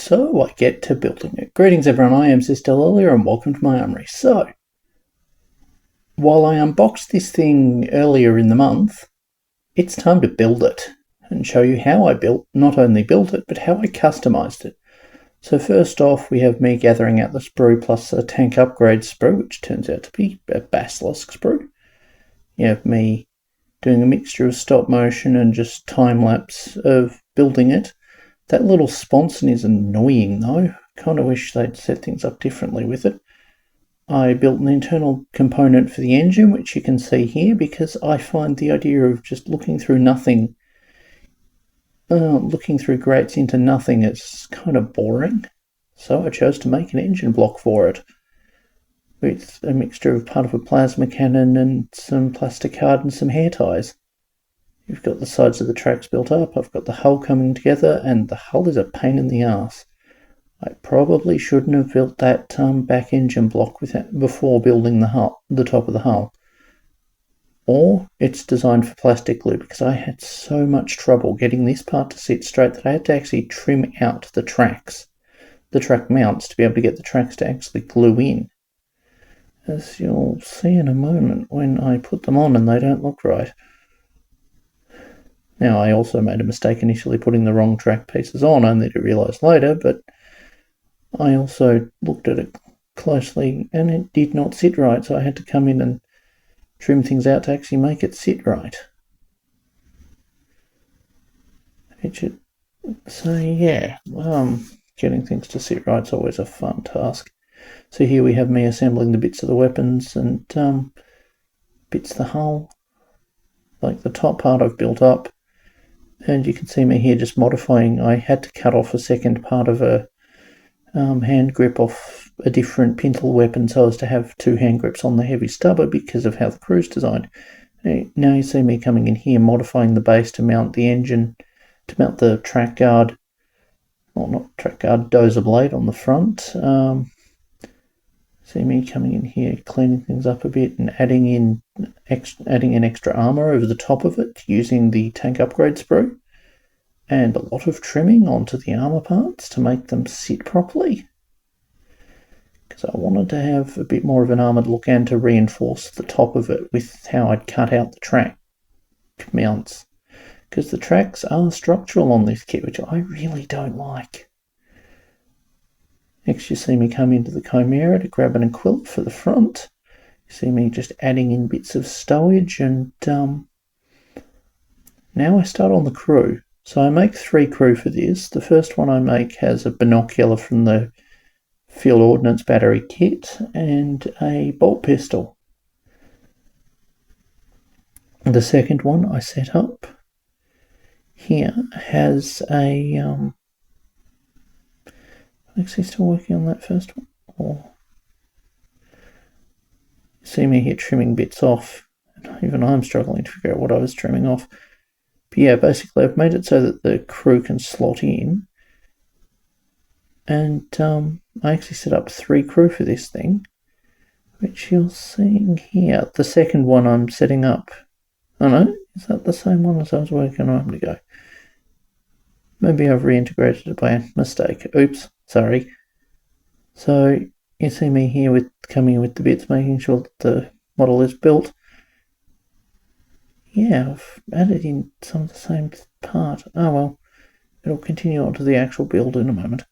So I get to building it. Greetings everyone, I am Sister Lilia and welcome to my armory. So, while I unboxed this thing earlier in the month, it's time to build it and show you how I not only built it, but how I customised it. So first off, we have me gathering out the sprue plus a tank upgrade sprue, which turns out to be a basilisk sprue. You have me doing a mixture of stop motion and just time-lapse of building it. That little sponson is annoying though. Kind of wish they'd set things up differently with it. I built an internal component for the engine, which you can see here, because I find the idea of just looking through nothing, looking through grates into nothing is kind of boring. So I chose to make an engine block for it, with a mixture of part of a plasma cannon and some plastic card and some hair ties. You've got the sides of the tracks built up, I've got the hull coming together, and the hull is a pain in the ass. I probably shouldn't have built that back engine block before building the top of the hull. Or it's designed for plastic glue, because I had so much trouble getting this part to sit straight that I had to actually trim out the tracks, the track mounts, to be able to get the tracks to actually glue in. As you'll see in a moment when I put them on and they don't look right. Now, I also made a mistake initially putting the wrong track pieces on, only to realise later, but I also looked at it closely and it did not sit right, so I had to come in and trim things out to actually make it sit right. So yeah, getting things to sit right is always a fun task. So here we have me assembling the bits of the weapons and bits of the hull. Like the top part I've built up. And you can see me here just modifying. I had to cut off a second part of a hand grip off a different pintle weapon so as to have two hand grips on the heavy stubber because of how the crew's designed. Now you see me coming in here modifying the base to mount the engine, to mount the track guard, well not track guard, dozer blade on the front. See me coming in here cleaning things up a bit and adding in extra armour over the top of it using the tank upgrade sprue, and a lot of trimming onto the armour parts to make them sit properly, because I wanted to have a bit more of an armoured look and to reinforce the top of it with how I'd cut out the track mounts, because the tracks are structural on this kit, which I really don't like. Next you see me come into the Chimera to grab an quilt for the front. You see me just adding in bits of stowage, and now I start on the crew. So I make 3 crew for this. The first one I make has a binocular from the field ordnance battery kit and a bolt pistol. The second one I set up here has a actually still working on that first one. Or you see me here trimming bits off. Even I'm struggling to figure out what I was trimming off. But yeah, basically I've made it so that the crew can slot in. And I actually set up 3 crew for this thing, which you're seeing here. The second one I'm setting up. Oh no, is that the same one as I was working on a moment ago? Maybe I've reintegrated it by mistake. Oops, sorry. So you see me here coming in with the bits, making sure that the model is built. Yeah, I've added in some of the same part. Oh well, it'll continue on to the actual build in a moment.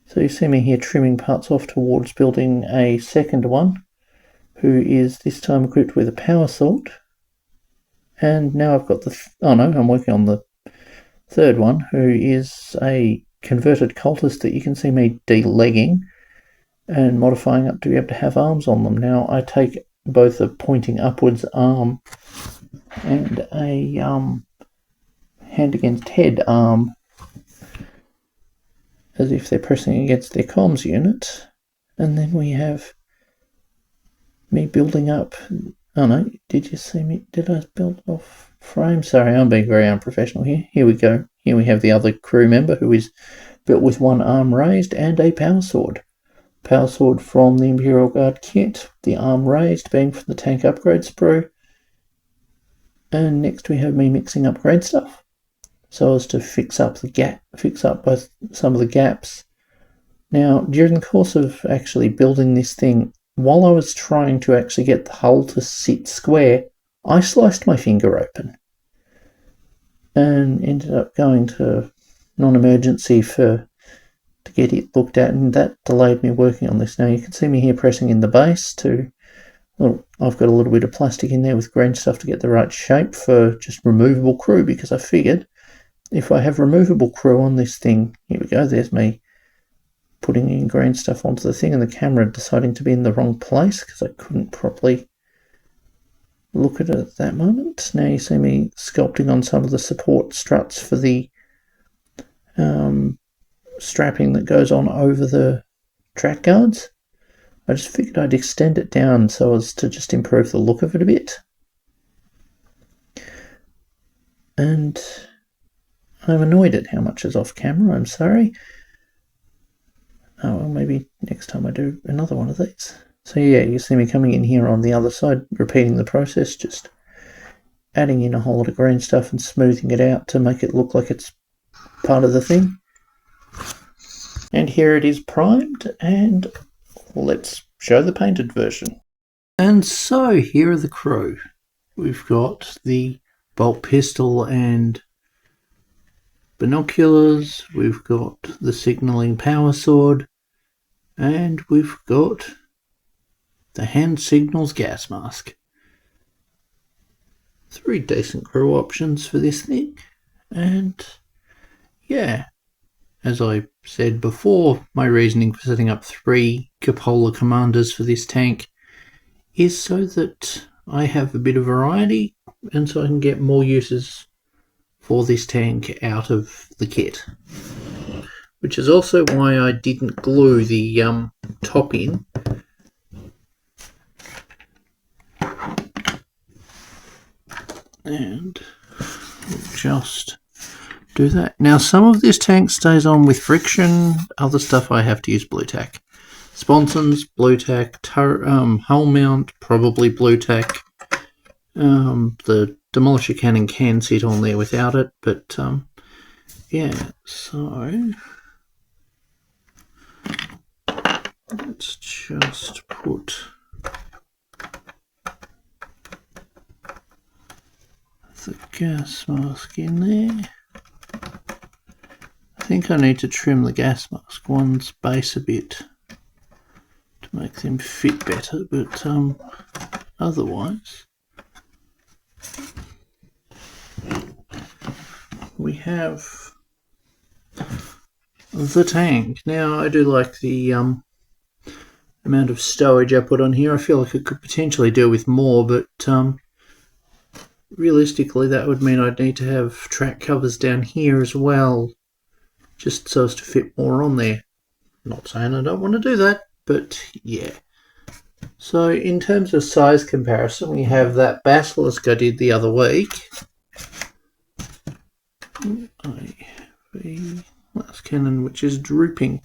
So you see me here trimming parts off towards building a second one, who is this time equipped with a power sword. And now I've got I'm working on the third one, who is a converted cultist that you can see me de-legging and modifying up to be able to have arms on them. Now I take both a pointing upwards arm and a hand against head arm, as if they're pressing against their comms unit, and then we have me building up. Oh no, did you see me? Did I build off frame? Sorry, I'm being very unprofessional here. Here we go. Here we have the other crew member who is built with one arm raised and a power sword. Power sword from the Imperial Guard kit, the arm raised being from the tank upgrade sprue. And next we have me mixing upgrade stuff. so as to fix up both some of the gaps. Now, during the course of actually building this thing, while I was trying to actually get the hull to sit square, I sliced my finger open and ended up going to non-emergency to get it looked at, and that delayed me working on this. Now you can see me here pressing in the base I've got a little bit of plastic in there with green stuff to get the right shape for just removable crew, because I figured if I have removable crew on this thing, here we go, there's me putting in green stuff onto the thing and the camera deciding to be in the wrong place because I couldn't properly look at it at that moment. Now you see me sculpting on some of the support struts for the strapping that goes on over the track guards. I just figured I'd extend it down so as to just improve the look of it a bit. And I'm annoyed at how much is off camera, I'm sorry. Oh, well, maybe next time I do another one of these. So yeah, you see me coming in here on the other side, repeating the process, just adding in a whole lot of green stuff and smoothing it out to make it look like it's part of the thing. And here it is primed, and let's show the painted version. And so here are the crew. We've got the bolt pistol and binoculars, we've got the signalling power sword, and we've got the hand signals gas mask. 3 decent crew options for this thing, and yeah, as I said before, my reasoning for setting up 3 cupola commanders for this tank is so that I have a bit of variety and so I can get more uses for this tank out of the kit. Which is also why I didn't glue the top in. And we'll just do that. Now some of this tank stays on with friction, other stuff I have to use blue tack. Sponsons, blue tack, hull mount, probably blue tack. The demolisher cannon can sit on there without it, but yeah, so let's just put the gas mask in there. I think I need to trim the gas mask one's base a bit to make them fit better, but otherwise we have the tank. Now I do like the amount of stowage I put on here. I feel like I could potentially do with more, but realistically that would mean I'd need to have track covers down here as well, just so as to fit more on there. Not saying I don't want to do that, but yeah. So in terms of size comparison, we have that basilisk I did the other week. I have a last cannon which is drooping.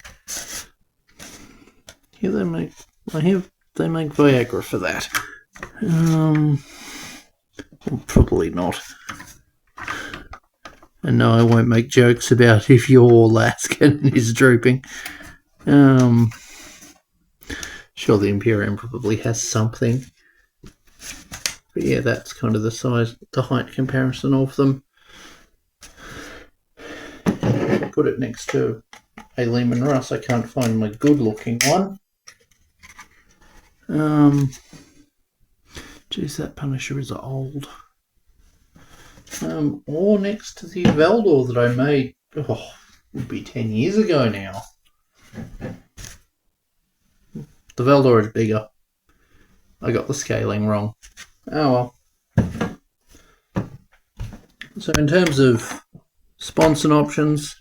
Here they make Viagra for that. Probably not. And no, I won't make jokes about if your last cannon is drooping. Sure, the Imperium probably has something. But yeah, that's kind of the size, the height comparison of them. Put it next to a Lehman Russ. I can't find my good looking one. Geez, that Punisher is old. Or next to the Valdor that I made, would be 10 years ago now. The Valdor is bigger. I got the scaling wrong. Oh well. So in terms of sponson options,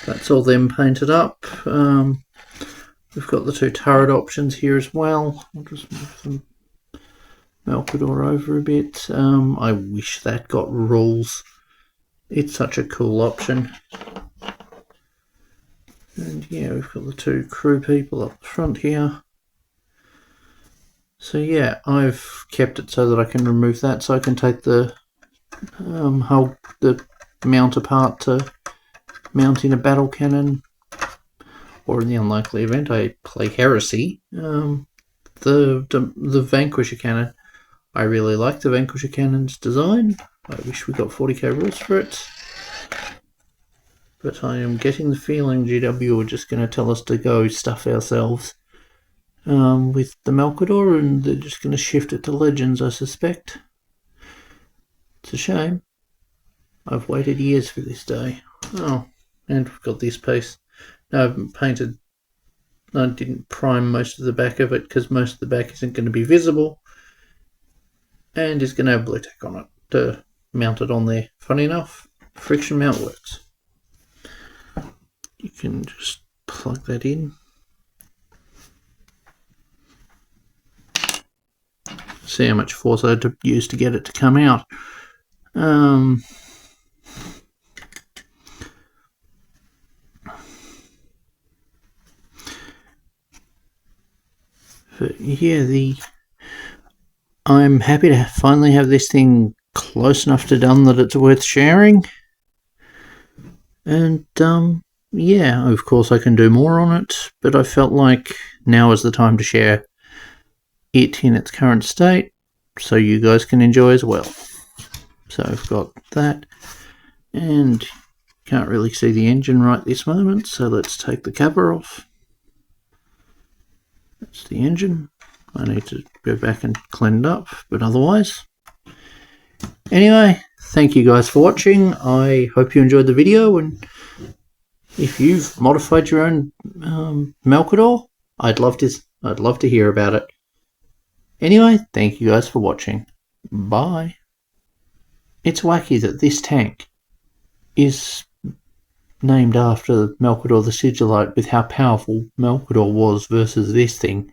that's all them painted up. We've got the 2 turret options here as well. I'll just move them Malcador over a bit. I wish that got rules. It's such a cool option. And yeah, we've got the 2 crew people up the front here. So yeah, I've kept it so that I can remove that, so I can take the mount apart to mount in a battle cannon, or in the unlikely event I play Heresy, the Vanquisher cannon. I really like the Vanquisher cannon's design. I wish we got 40k rules for it. But I am getting the feeling GW are just going to tell us to go stuff ourselves with the Malcador, and they're just going to shift it to Legends, I suspect. It's a shame. I've waited years for this day. Oh, and we've got this piece. No, I haven't painted. I didn't prime most of the back of it because most of the back isn't going to be visible, and is going to have blue tack on it to mount it on there. Funny enough, friction mount works. You can just plug that in. See how much force I had to use to get it to come out. But yeah, I'm happy to finally have this thing close enough to done that it's worth sharing. And yeah, of course I can do more on it, but I felt like now is the time to share it in its current state so you guys can enjoy as well. So I've got that, and can't really see the engine right this moment, so let's take the cover off. That's the engine. I need to go back and clean it up, but otherwise. Anyway, thank you guys for watching. I hope you enjoyed the video, and if you've modified your own Malcador, I'd love to hear about it. Anyway, thank you guys for watching. Bye. It's wacky that this tank is named after Malcador the Sigillite, with how powerful Malcador was versus this thing.